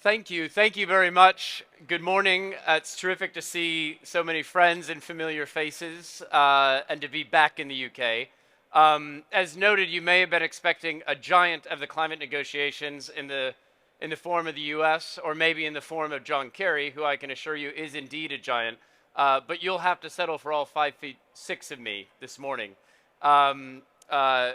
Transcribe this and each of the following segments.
Thank you. Thank you very much. Good morning. It's terrific to see so many friends and familiar faces and to be back in the UK. As noted, you may have been expecting a giant of the climate negotiations in the form of the US or maybe in the form of John Kerry, who I can assure you is indeed a giant. But you'll have to settle for all 5'6" of me this morning. Um, uh,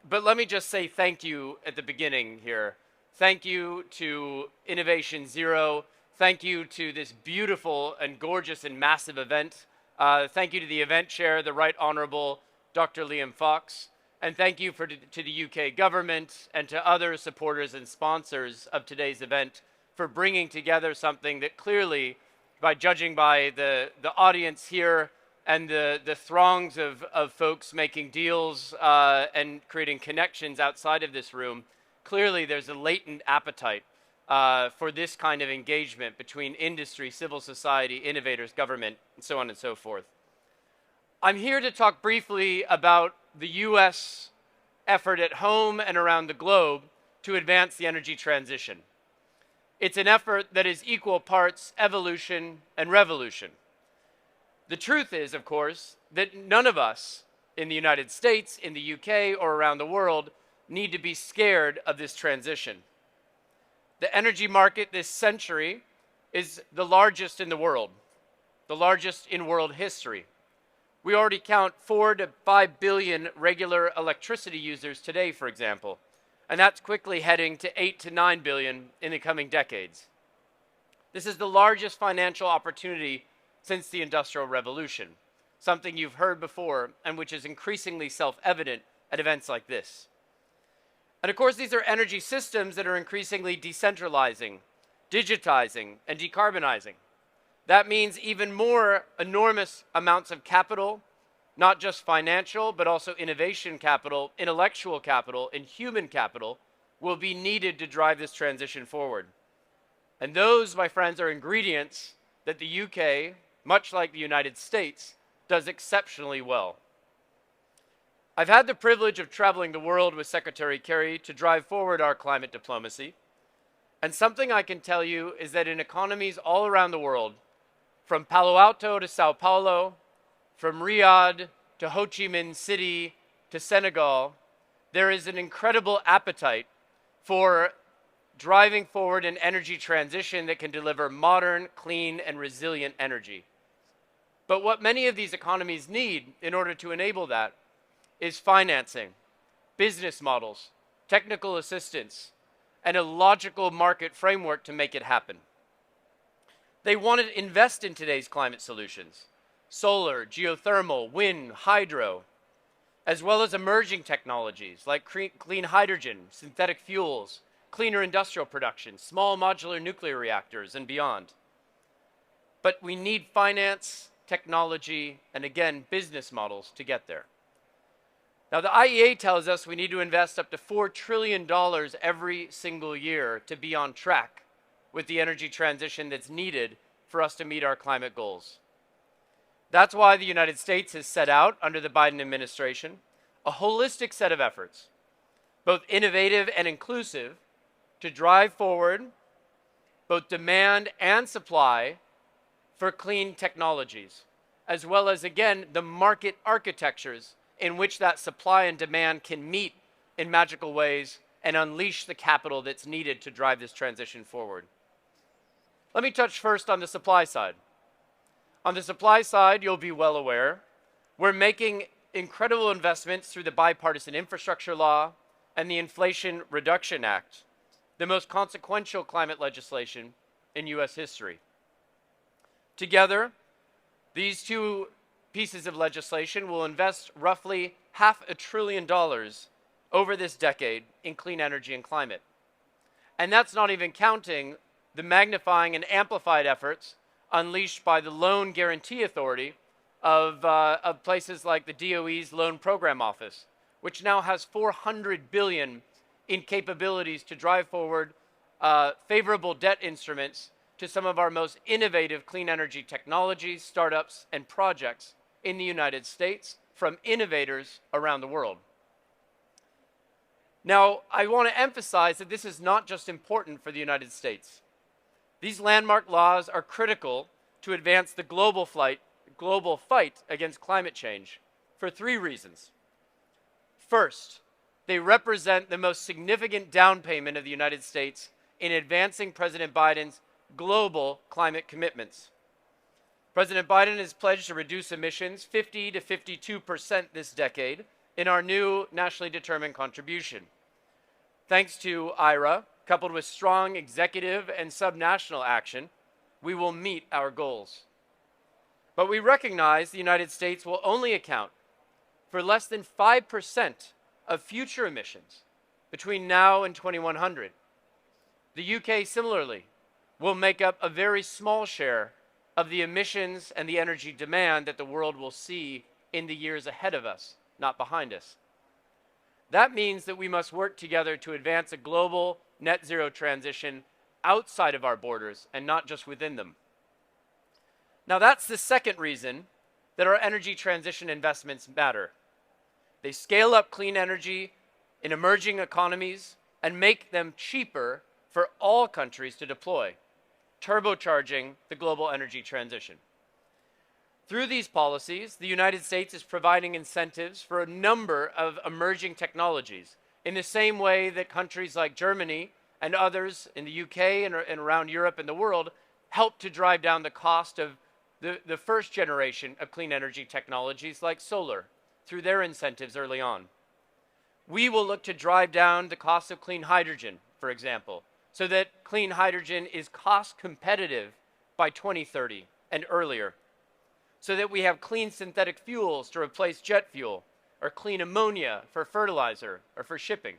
but let me just say thank you at the beginning here. Thank you to Innovation Zero. Thank you to this beautiful and gorgeous and massive event. Thank you to the event chair, the Right Honorable Dr. Liam Fox. And thank you to the UK government and to other supporters and sponsors of today's event for bringing together something that clearly, by judging by the audience here and the throngs of folks making deals and creating connections outside of this room, clearly there's a latent appetite for this kind of engagement between industry, civil society, innovators, government, and so on and so forth. I'm here to talk briefly about the US effort at home and around the globe to advance the energy transition. It's an effort that is equal parts evolution and revolution. The truth is, of course, that none of us in the United States, in the UK, or around the world need to be scared of this transition. The energy market this century is the largest in the world, the largest in world history. We already count 4 to 5 billion regular electricity users today, for example, and that's quickly heading to 8 to 9 billion in the coming decades. This is the largest financial opportunity since the Industrial Revolution, something you've heard before and which is increasingly self-evident at events like this. And of course, these are energy systems that are increasingly decentralizing, digitizing, and decarbonizing. That means even more enormous amounts of capital, not just financial, but also innovation capital, intellectual capital, and human capital will be needed to drive this transition forward. And those, my friends, are ingredients that the UK, much like the United States, does exceptionally well. I've had the privilege of traveling the world with Secretary Kerry to drive forward our climate diplomacy. And something I can tell you is that in economies all around the world, from Palo Alto to Sao Paulo, from Riyadh to Ho Chi Minh City to Senegal, there is an incredible appetite for driving forward an energy transition that can deliver modern, clean, and resilient energy. But what many of these economies need in order to enable that is financing, business models, technical assistance, and a logical market framework to make it happen. They want to invest in today's climate solutions, solar, geothermal, wind, hydro, as well as emerging technologies like clean hydrogen, synthetic fuels, cleaner industrial production, small modular nuclear reactors, and beyond. But we need finance, technology, and again, business models to get there. Now, the IEA tells us we need to invest up to $4 trillion every single year to be on track with the energy transition that's needed for us to meet our climate goals. That's why the United States has set out, under the Biden administration, a holistic set of efforts, both innovative and inclusive, to drive forward both demand and supply for clean technologies, as well as, again, the market architectures in which that supply and demand can meet in magical ways and unleash the capital that's needed to drive this transition forward. Let me touch first on the supply side. On the supply side, you'll be well aware, we're making incredible investments through the Bipartisan Infrastructure Law and the Inflation Reduction Act, the most consequential climate legislation in US history. Together, these two pieces of legislation will invest roughly $500 billion over this decade in clean energy and climate. And that's not even counting the magnifying and amplified efforts unleashed by the Loan Guarantee Authority of places like the DOE's Loan Program Office, which now has $400 billion in capabilities to drive forward favorable debt instruments to some of our most innovative clean energy technologies, startups, and projects in the United States from innovators around the world. Now, I want to emphasize that this is not just important for the United States. These landmark laws are critical to advance the global fight against climate change for three reasons. First, they represent the most significant down payment of the United States in advancing President Biden's global climate commitments. President Biden has pledged to reduce emissions 50 to 52% this decade in our new nationally determined contribution. Thanks to IRA, coupled with strong executive and subnational action, we will meet our goals. But we recognize the United States will only account for less than 5% of future emissions between now and 2100. The UK, similarly, will make up a very small share of the emissions and the energy demand that the world will see in the years ahead of us, not behind us. That means that we must work together to advance a global net zero transition outside of our borders and not just within them. Now, that's the second reason that our energy transition investments matter. They scale up clean energy in emerging economies and make them cheaper for all countries to deploy, turbocharging the global energy transition. Through these policies, the United States is providing incentives for a number of emerging technologies in the same way that countries like Germany and others in the UK and around Europe and the world help to drive down the cost of the first generation of clean energy technologies like solar through their incentives early on. We will look to drive down the cost of clean hydrogen, for example, so that clean hydrogen is cost competitive by 2030 and earlier, so that we have clean synthetic fuels to replace jet fuel, or clean ammonia for fertilizer or for shipping.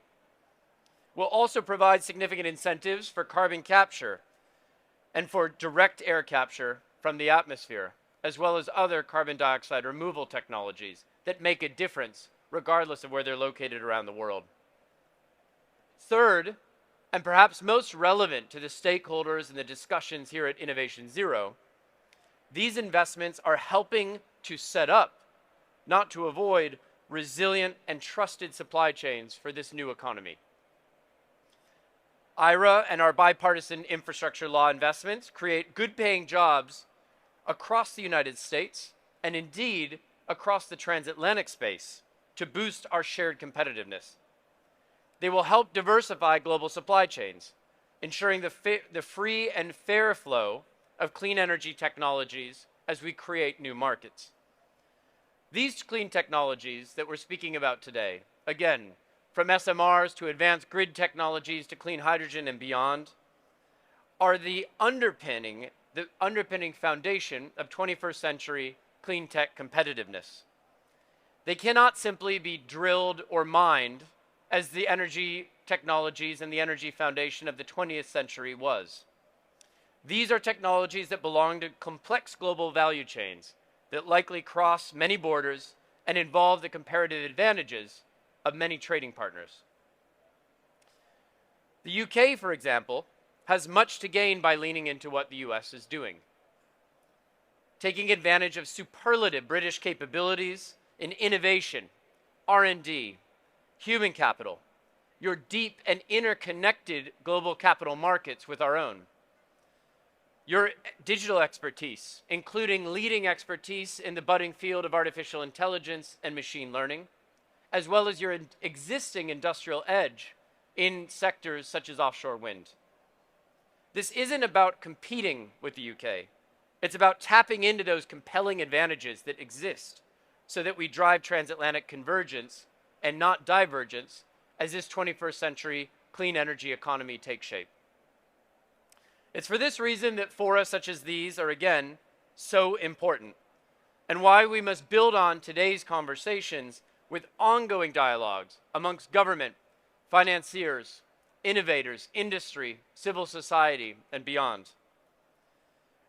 We'll also provide significant incentives for carbon capture and for direct air capture from the atmosphere, as well as other carbon dioxide removal technologies that make a difference regardless of where they're located around the world. Third, and perhaps most relevant to the stakeholders in the discussions here at Innovation Zero, these investments are helping to set up, not to avoid, resilient and trusted supply chains for this new economy. IRA and our bipartisan infrastructure law investments create good-paying jobs across the United States and indeed across the transatlantic space to boost our shared competitiveness. They will help diversify global supply chains, ensuring the free and fair flow of clean energy technologies as we create new markets. These clean technologies that we're speaking about today, again, from SMRs to advanced grid technologies to clean hydrogen and beyond, are the underpinning foundation of 21st century clean tech competitiveness. They cannot simply be drilled or mined as the energy technologies and the energy foundation of the 20th century was. These are technologies that belong to complex global value chains that likely cross many borders and involve the comparative advantages of many trading partners. The UK, for example, has much to gain by leaning into what the US is doing. Taking advantage of superlative British capabilities in innovation, R&D, human capital, your deep and interconnected global capital markets with our own, your digital expertise, including leading expertise in the budding field of artificial intelligence and machine learning, as well as your existing industrial edge in sectors such as offshore wind. This isn't about competing with the UK. It's about tapping into those compelling advantages that exist so that we drive transatlantic convergence and not divergence as this 21st century clean energy economy takes shape. It's for this reason that fora such as these are, again, so important, and why we must build on today's conversations with ongoing dialogues amongst government, financiers, innovators, industry, civil society, and beyond.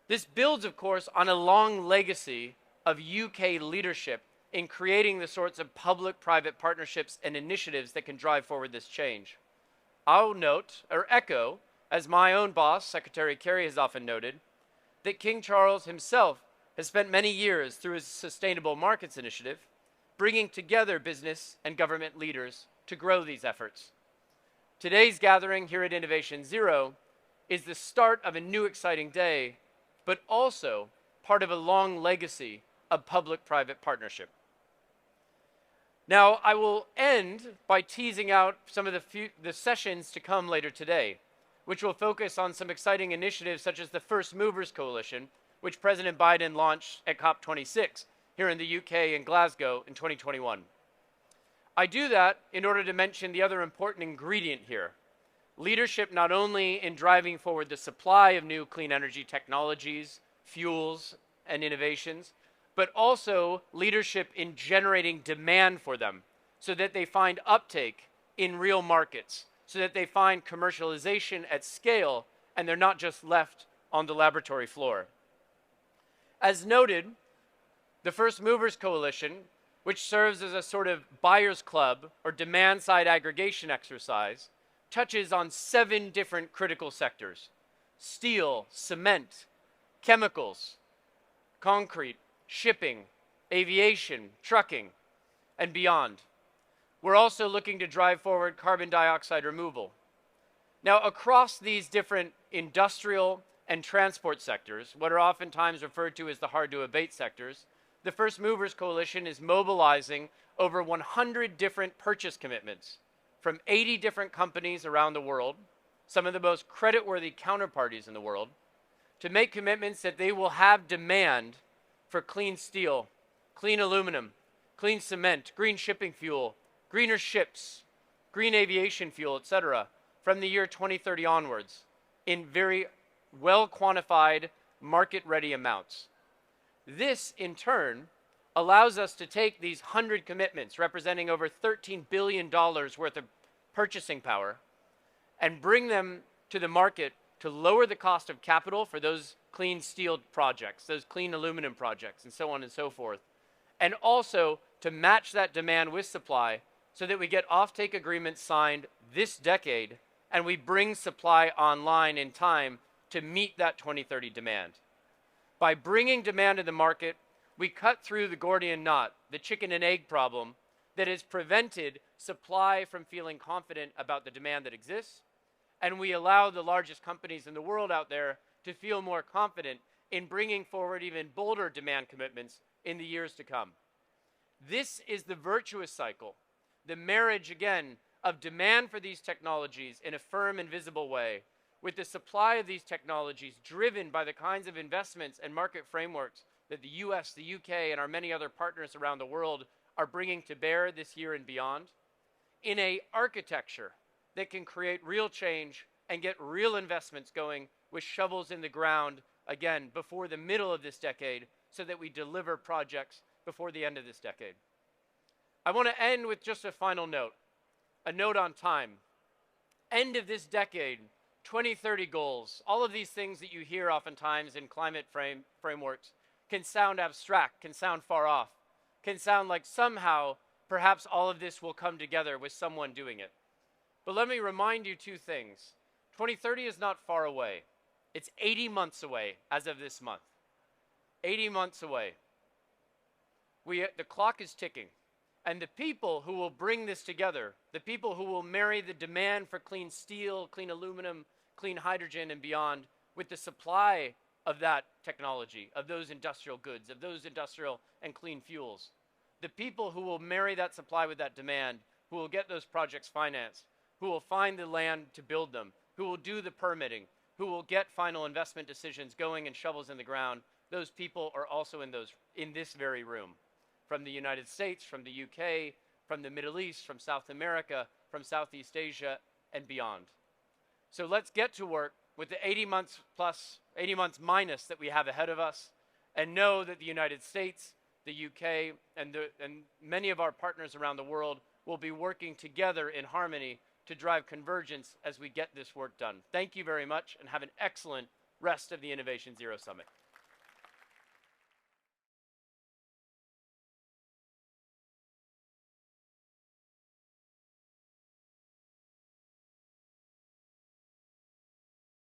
This builds, of course, on a long legacy of UK leadership in creating the sorts of public-private partnerships and initiatives that can drive forward this change. I'll note, or echo, as my own boss, Secretary Kerry, has often noted, that King Charles himself has spent many years through his Sustainable Markets Initiative bringing together business and government leaders to grow these efforts. Today's gathering here at Innovation Zero is the start of a new exciting day, but also part of a long legacy of public-private partnership. Now, I will end by teasing out some of the sessions to come later today, which will focus on some exciting initiatives such as the First Movers Coalition, which President Biden launched at COP26 here in the UK in Glasgow in 2021. I do that in order to mention the other important ingredient here: leadership not only in driving forward the supply of new clean energy technologies, fuels, and innovations, but also leadership in generating demand for them so that they find uptake in real markets, so that they find commercialization at scale and they're not just left on the laboratory floor. As noted, the First Movers Coalition, which serves as a sort of buyer's club or demand-side aggregation exercise, touches on 7 different critical sectors: steel, cement, chemicals, concrete, shipping, aviation, trucking, and beyond. We're also looking to drive forward carbon dioxide removal. Now, across these different industrial and transport sectors, what are oftentimes referred to as the hard-to-abate sectors, the First Movers Coalition is mobilizing over 100 different purchase commitments from 80 different companies around the world, some of the most creditworthy counterparties in the world, to make commitments that they will have demand for clean steel, clean aluminum, clean cement, green shipping fuel, greener ships, green aviation fuel, etc., from the year 2030 onwards in very well quantified, market-ready amounts. This, in turn, allows us to take these 100 commitments, representing over $13 billion worth of purchasing power, and bring them to the market to lower the cost of capital for those clean steel projects, those clean aluminum projects, and so on and so forth, and also to match that demand with supply so that we get offtake agreements signed this decade and we bring supply online in time to meet that 2030 demand. By bringing demand to the market, we cut through the Gordian knot, the chicken and egg problem that has prevented supply from feeling confident about the demand that exists, and we allow the largest companies in the world out there to feel more confident in bringing forward even bolder demand commitments in the years to come. This is the virtuous cycle, the marriage, again, of demand for these technologies in a firm and visible way, with the supply of these technologies driven by the kinds of investments and market frameworks that the US, the UK, and our many other partners around the world are bringing to bear this year and beyond, in a architecture that can create real change and get real investments going with shovels in the ground, again, before the middle of this decade, so that we deliver projects before the end of this decade. I want to end with just a final note, a note on time. End of this decade, 2030 goals, all of these things that you hear oftentimes in climate frameworks can sound abstract, can sound far off, can sound like somehow perhaps all of this will come together with someone doing it. But let me remind you 2 things. 2030 is not far away. It's 80 months away as of this month. 80 months away. The clock is ticking. And the people who will bring this together, the people who will marry the demand for clean steel, clean aluminum, clean hydrogen, and beyond with the supply of that technology, of those industrial goods, of those industrial and clean fuels, the people who will marry that supply with that demand, who will get those projects financed, who will find the land to build them, who will do the permitting, who will get final investment decisions going and shovels in the ground, those people are also in this very room. From the United States, from the UK, from the Middle East, from South America, from Southeast Asia, and beyond. So let's get to work with the 80 months plus, 80 months minus that we have ahead of us, and know that the United States, the UK, and many of our partners around the world will be working together in harmony to drive convergence as we get this work done. Thank you very much, and have an excellent rest of the Innovation Zero Summit.